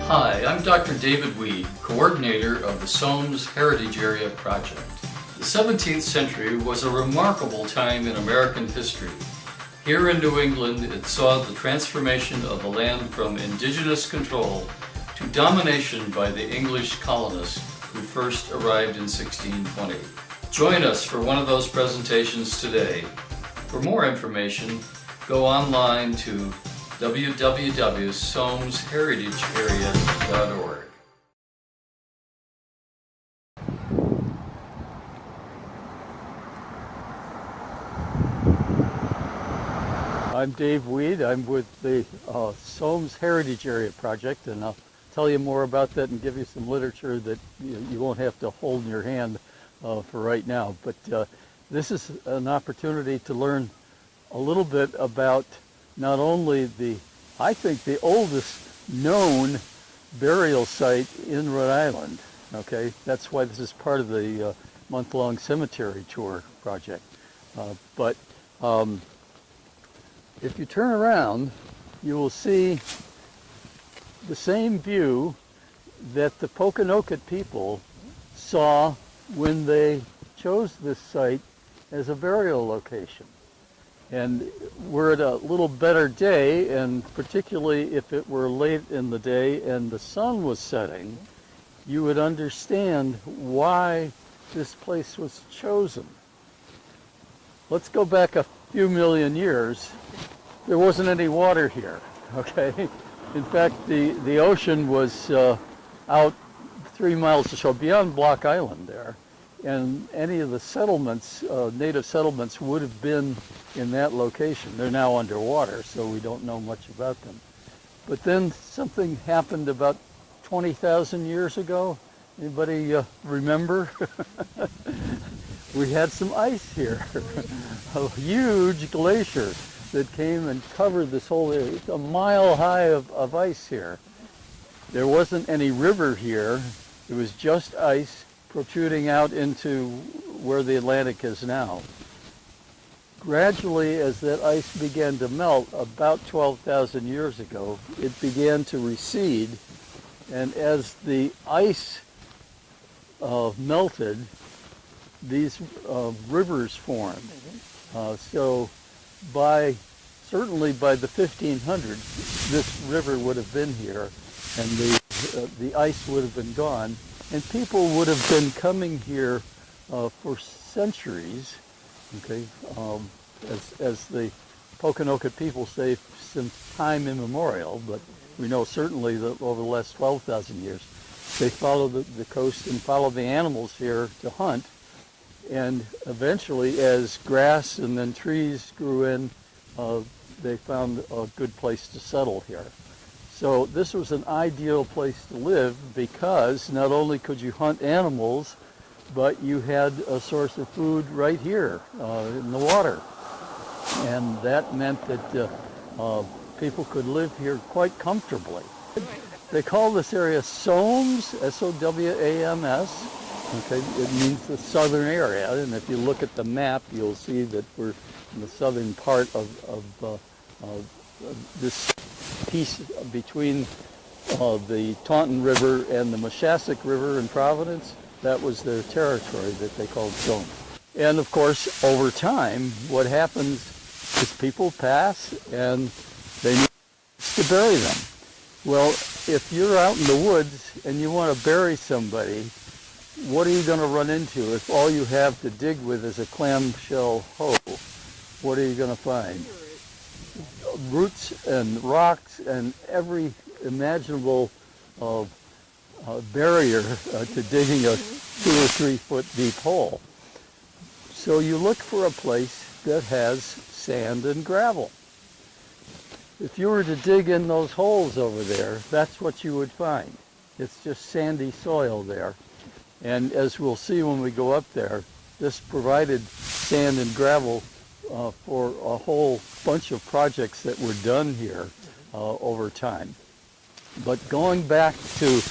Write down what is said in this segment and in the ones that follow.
Hi, I'm Dr. David Weed, coordinator of the SOWAMS Heritage Area Project. The 17th century was a remarkable time in American history. Here in New England, it saw the transformation of the land from indigenous control to domination by the English colonists who first arrived in 1620. Join us for one of those presentations today. For more information, go online to www.sowamsheritagearea.org. I'm Dave Weed. I'm with the SOWAMS Heritage Area Project, and I'll tell you more about that and give you some literature that you won't have to hold in your hand for right now. But this is an opportunity to learn a little bit about not only I think the oldest known burial site in Rhode Island. Okay, that's why this is part of the month-long cemetery tour project. But if you turn around, you will see the same view that the Pokanoket people saw when they chose this site as a burial location. And we're at a little better day, and particularly if it were late in the day and the sun was setting, you would understand why this place was chosen. Let's go back a few million years. There wasn't any water here, okay? In fact, the ocean was out 3 miles or so beyond Block Island there. And any of the settlements, native settlements, would have been in that location. They're now underwater, so we don't know much about them. But then something happened about 20,000 years ago. Anybody remember? We had some ice here, a huge glacier that came and covered this whole area. It's a mile high of ice here. There wasn't any river here. It was just ice protruding out into where the Atlantic is now. Gradually, as that ice began to melt, about 12,000 years ago, it began to recede, and as the ice melted, these rivers formed. So certainly by the 1500s, this river would have been here, and the ice would have been gone. And people would have been coming here for centuries, okay, as the Pokanoket people say, since time immemorial, but we know certainly that over the last 12,000 years, they followed the coast and followed the animals here to hunt. And eventually, as grass and then trees grew in, they found a good place to settle here. So this was an ideal place to live because not only could you hunt animals, but you had a source of food right here in the water. And that meant that people could live here quite comfortably. They call this area SOWAMS, S-O-W-A-M-S. Okay, it means the southern area, and if you look at the map, you'll see that we're in the southern part of this piece between the Taunton River and the Moshassuck River in Providence. That was their territory that they called SOWAMS. And of course, over time, what happens is people pass and they need to bury them. Well, if you're out in the woods and you want to bury somebody, what are you going to run into if all you have to dig with is a clamshell hoe? What are you going to find? Roots and rocks and every imaginable barrier to digging a 2 or 3 foot deep hole. So you look for a place that has sand and gravel. If you were to dig in those holes over there, that's what you would find. It's just sandy soil there. And as we'll see when we go up there, this provided sand and gravel for a whole bunch of projects that were done here over time. But going back to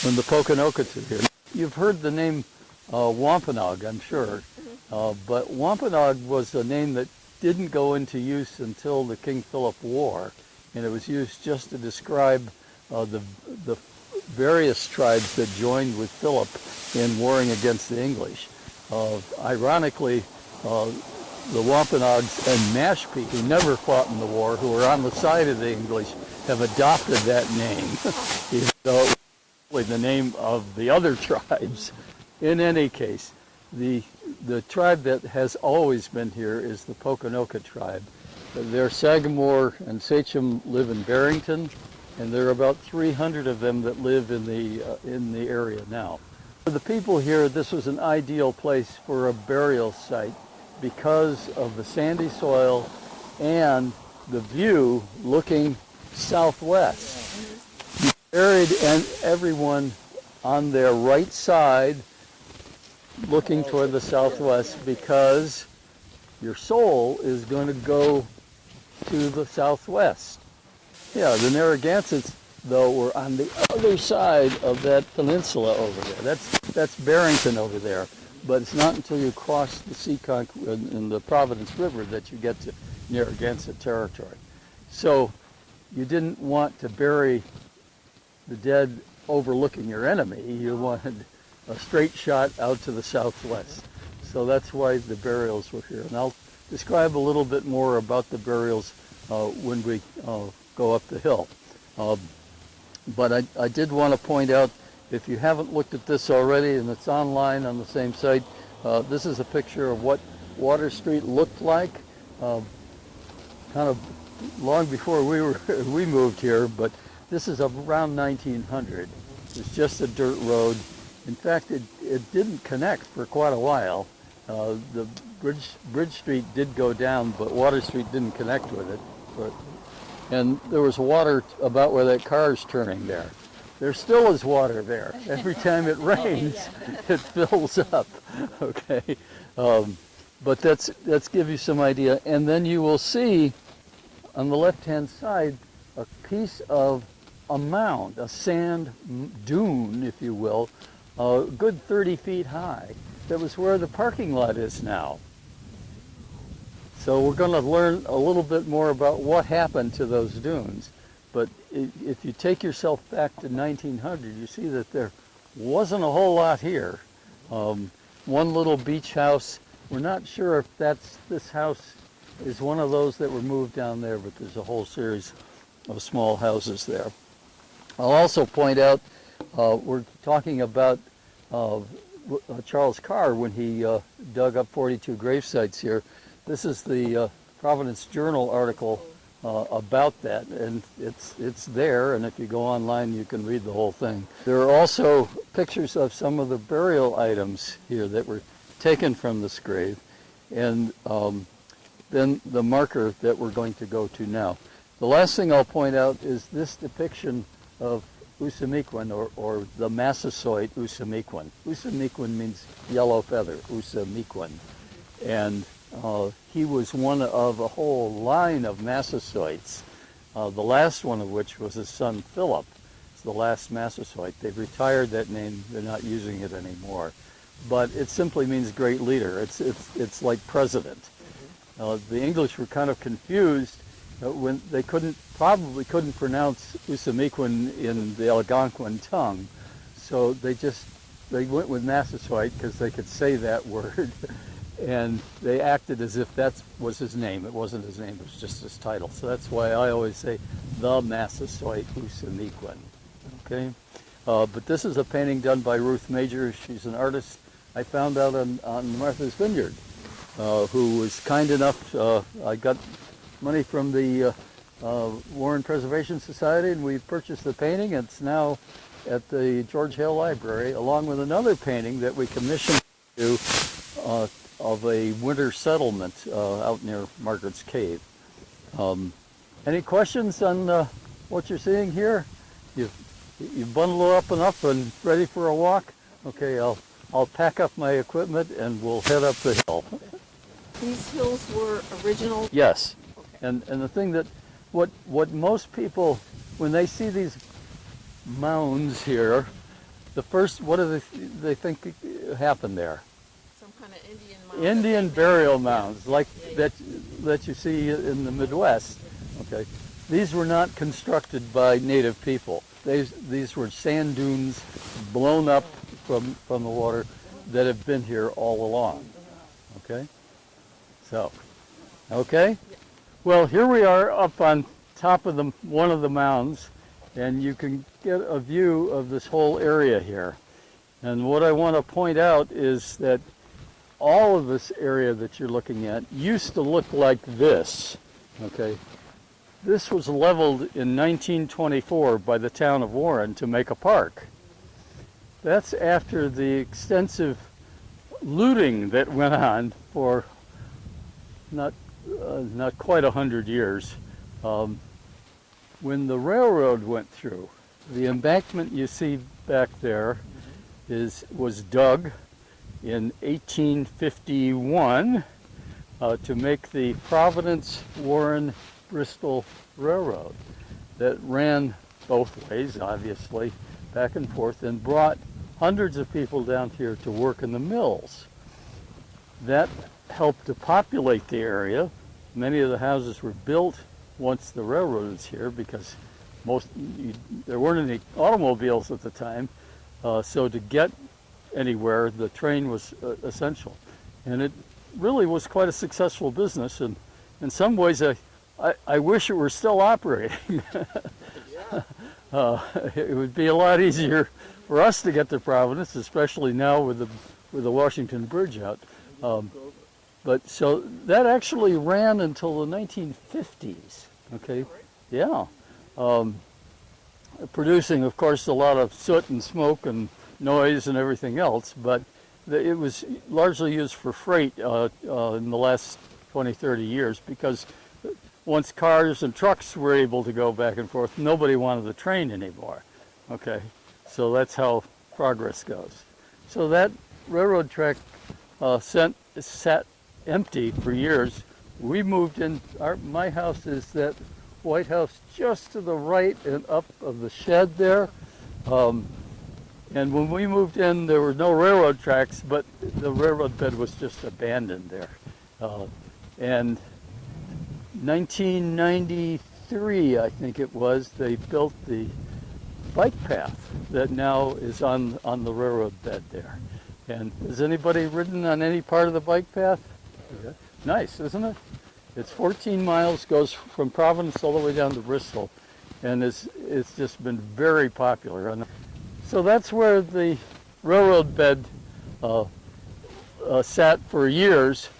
when the Pokanokets were here, you've heard the name Wampanoag, I'm sure, but Wampanoag was a name that didn't go into use until the King Philip War, and it was used just to describe the various tribes that joined with Philip in warring against the English. Ironically, the Wampanoags and Mashpee, who never fought in the war, who were on the side of the English, have adopted that name, even though it was the name of the other tribes. In any case, the tribe that has always been here is the Pokanoket tribe. Their Sagamore and Sachem live in Barrington, and there are about 300 of them that live in the area now. For the people here, this was an ideal place for a burial site because of the sandy soil and the view looking southwest. You buried everyone on their right side looking toward the southwest because your soul is going to go to the southwest. Yeah, the Narragansetts, though, were on the other side of that peninsula over there. That's Barrington over there. But it's not until you cross the Seekonk in the Providence River that you get to Narragansett territory. So you didn't want to bury the dead overlooking your enemy. You wanted a straight shot out to the southwest. So that's why the burials were here. And I'll describe a little bit more about the burials when we go up the hill. But I did want to point out, if you haven't looked at this already, and it's online on the same site, this is a picture of what Water Street looked like, kind of long before we moved here, but this is around 1900. It's just a dirt road. In fact, it didn't connect for quite a while. The Bridge Street did go down, but Water Street didn't connect with it. And there was water about where that car's turning there. There still is water there. Every time it rains, it fills up. Okay, but that's give you some idea. And then you will see on the left-hand side a piece of a mound, a sand dune, if you will, a good 30 feet high. That was where the parking lot is now. So we're going to learn a little bit more about what happened to those dunes. But if you take yourself back to 1900, you see that there wasn't a whole lot here. One little beach house. We're not sure if this house is one of those that were moved down there, but there's a whole series of small houses there. I'll also point out, we're talking about Charles Carr when he dug up 42 grave sites here. This is the Providence Journal article about that, and it's there, and if you go online you can read the whole thing. There are also pictures of some of the burial items here that were taken from this grave, and then the marker that we're going to go to now. The last thing I'll point out is this depiction of Usamiquan, or the Massasoit Usamiquan. Usamiquan means yellow feather, Usamiquan. And he was one of a whole line of Massasoits, the last one of which was his son Philip. It's the last Massasoit. They've retired that name. They're not using it anymore. But it simply means great leader. It's like president. The English were kind of confused when they probably couldn't pronounce Usamiquan in the Algonquin tongue. So they went with Massasoit because they could say that word. And they acted as if that was his name. It wasn't his name, it was just his title. So that's why I always say the Massasoit Usamiquan. Okay? But this is a painting done by Ruth Major. She's an artist I found out on Martha's Vineyard, who was kind enough. I got money from the Warren Preservation Society, and we purchased the painting. It's now at the George Hale Library, along with another painting that we commissioned to of a winter settlement out near Margaret's Cave. Any questions on what you're seeing here? You've bundled up enough and ready for a walk? Okay, I'll pack up my equipment and we'll head up the hill. These hills were original? Yes. Okay. And the thing that, what most people, when they see these mounds here, what do they think happened there? Some kind of Indian mound. Indian burial mounds, like that you see in the Midwest. Okay, these were not constructed by native people. These were sand dunes blown up from the water that have been here all along. Okay? So, okay? Well, here we are up on top of one of the mounds, and you can get a view of this whole area here. And what I want to point out is that all of this area that you're looking at used to look like this. Okay? This was leveled in 1924 by the town of Warren to make a park. That's after the extensive looting that went on for not quite 100 years. When the railroad went through, the embankment you see back there was dug in 1851 to make the Providence, Warren, Bristol Railroad that ran both ways, obviously, back and forth, and brought hundreds of people down here to work in the mills. That helped to populate the area. Many of the houses were built once the railroad was here because there weren't any automobiles at the time, so to get anywhere, the train was essential. And it really was quite a successful business, and in some ways I wish it were still operating. It would be a lot easier for us to get to Providence, especially now with the Washington Bridge out. But so that actually ran until the 1950s. Okay, yeah, producing, of course, a lot of soot and smoke and noise and everything else. But it was largely used for freight in the last 20, 30 years because once cars and trucks were able to go back and forth, nobody wanted the train anymore. Okay, so that's how progress goes. So that railroad track sat empty for years. We moved in. My house is that White House just to the right and up of the shed there. And when we moved in, there were no railroad tracks, but the railroad bed was just abandoned there. And 1993, I think it was, they built the bike path that now is on the railroad bed there. And has anybody ridden on any part of the bike path? Yeah. Nice, isn't it? It's 14 miles, goes from Providence all the way down to Bristol, and it's just been very popular. And so that's where the railroad bed sat for years,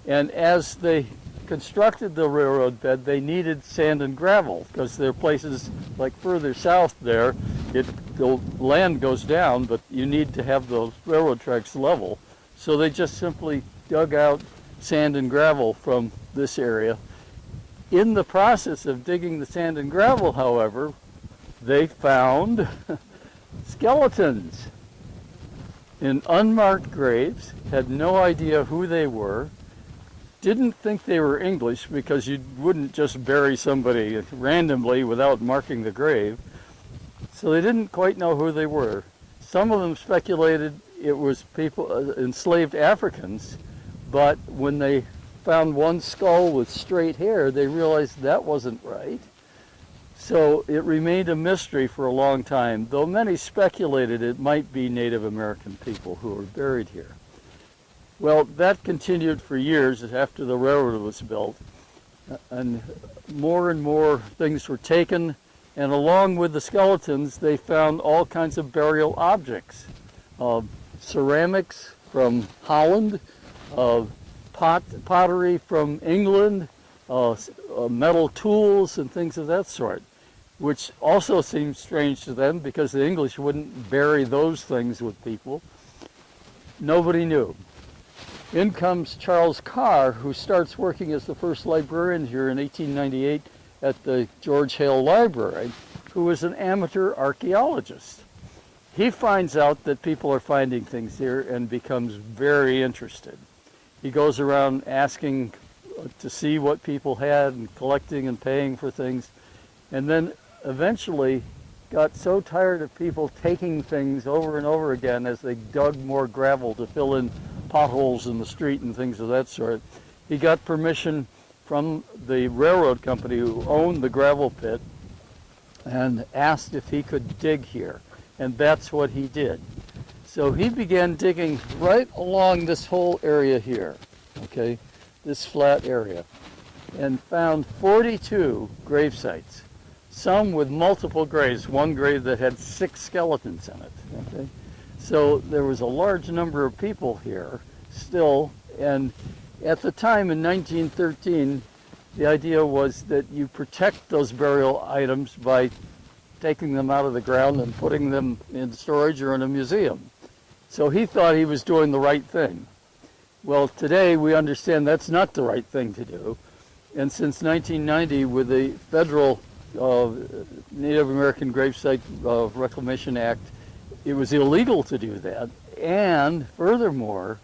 and as they constructed the railroad bed, they needed sand and gravel because there are places like further south there, the land goes down, but you need to have those railroad tracks level. So they just simply dug out sand and gravel from this area. In the process of digging the sand and gravel, however, they found skeletons in unmarked graves, had no idea who they were, didn't think they were English because you wouldn't just bury somebody randomly without marking the grave. So they didn't quite know who they were. Some of them speculated it was people, enslaved Africans, but when they found one skull with straight hair, they realized that wasn't right. So it remained a mystery for a long time, though many speculated it might be Native American people who were buried here. Well, that continued for years after the railroad was built, and more things were taken, and along with the skeletons, they found all kinds of burial objects. Ceramics from Holland, pottery from England, metal tools and things of that sort, which also seemed strange to them because the English wouldn't bury those things with people. Nobody knew. In comes Charles Carr, who starts working as the first librarian here in 1898 at the George Hale Library, who was an amateur archaeologist. He finds out that people are finding things here and becomes very interested. He goes around asking to see what people had and collecting and paying for things, and then eventually got so tired of people taking things over and over again as they dug more gravel to fill in potholes in the street and things of that sort. He got permission from the railroad company who owned the gravel pit and asked if he could dig here. And that's what he did. So he began digging right along this whole area here, okay, this flat area, and found 42 grave sites, some with multiple graves, one grave that had 6 skeletons in it, okay. So there was a large number of people here still, and at the time in 1913, the idea was that you protect those burial items by taking them out of the ground and putting them in storage or in a museum. So he thought he was doing the right thing. Well, today we understand that's not the right thing to do. And since 1990, with the Federal Native American Gravesite Reclamation Act, it was illegal to do that. And furthermore,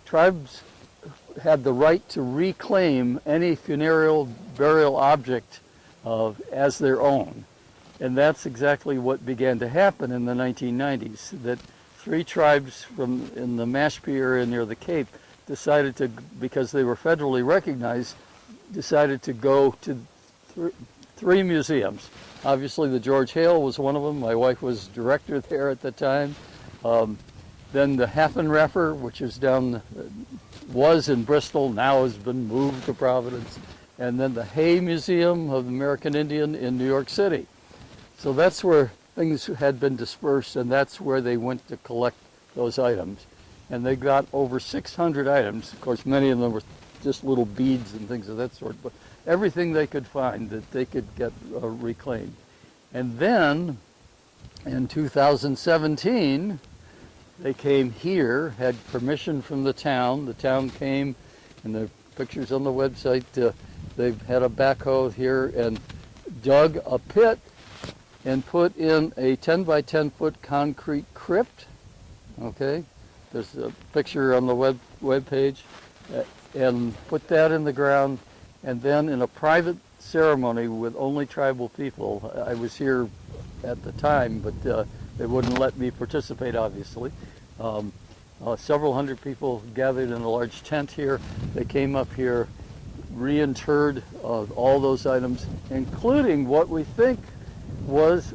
tribes had the right to reclaim any funereal burial object as their own. And that's exactly what began to happen in the 1990s, that 3 tribes in the Mashpee area near the Cape decided to, because they were federally recognized, decided to go to 3 museums. Obviously the George Hale was one of them. My wife was director there at the time. Then the Haffenreffer, which is was in Bristol, now has been moved to Providence. And then the Hay Museum of the American Indian in New York City. So that's where things had been dispersed, and that's where they went to collect those items. And they got over 600 items. Of course, many of them were just little beads and things of that sort, but everything they could find that they could get reclaimed. And then in 2017, they came here, had permission from the town. The town came, and the pictures on the website, they had a backhoe here and dug a pit and put in a 10 by 10 foot concrete crypt. Okay, there's a picture on the web page, and put that in the ground, and then in a private ceremony with only tribal people. I was here at the time, but they wouldn't let me participate, obviously. Several hundred people gathered in a large tent here. They came up here, reinterred all those items, including what we think was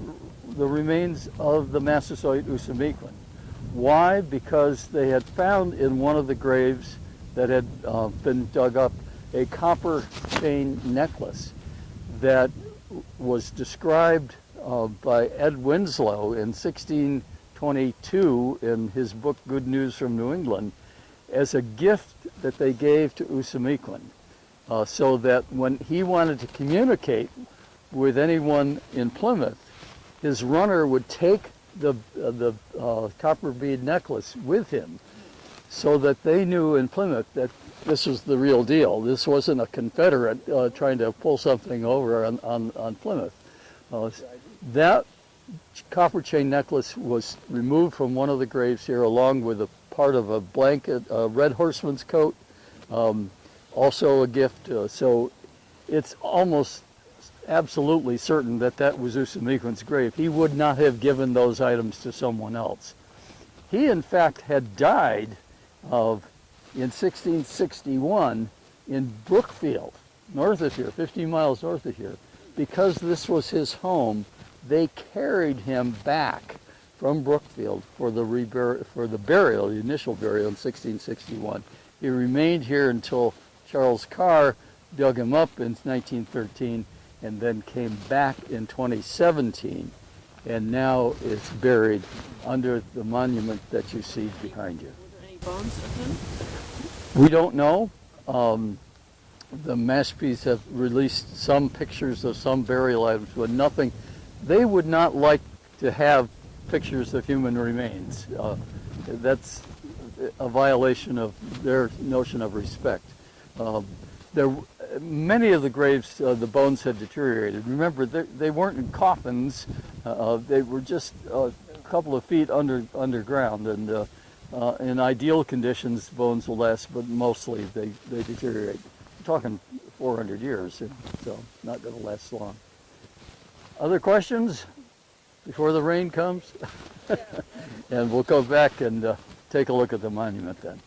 the remains of the Massasoit Usamiquan. Why? Because they had found in one of the graves that had been dug up a copper chain necklace that was described by Ed Winslow in 1622 in his book Good News from New England as a gift that they gave to Usamiquan, so that when he wanted to communicate with anyone in Plymouth, his runner would take the copper bead necklace with him, so that they knew in Plymouth that this was the real deal. This wasn't a Confederate trying to pull something over on Plymouth. That copper chain necklace was removed from one of the graves here, along with a part of a blanket, a red horseman's coat, also a gift. So it's almost absolutely certain that that was Usamiquan's grave. He would not have given those items to someone else. He, in fact, had died in 1661 in Brookfield, north of here, 15 miles north of here. Because this was his home, they carried him back from Brookfield for the burial, the initial burial in 1661. He remained here until Charles Carr dug him up in 1913, and then came back in 2017, and now it's buried under the monument that you see behind you. Were there any bones of him? We don't know. The Mashpees have released some pictures of some burial items, but nothing. They would not like to have pictures of human remains. That's a violation of their notion of respect. Many of the graves, the bones had deteriorated. Remember, they weren't in coffins. They were just a couple of feet underground, and in ideal conditions, bones will last, but mostly they deteriorate. We're talking 400 years, so not going to last long. Other questions before the rain comes? And we'll go back and take a look at the monument then.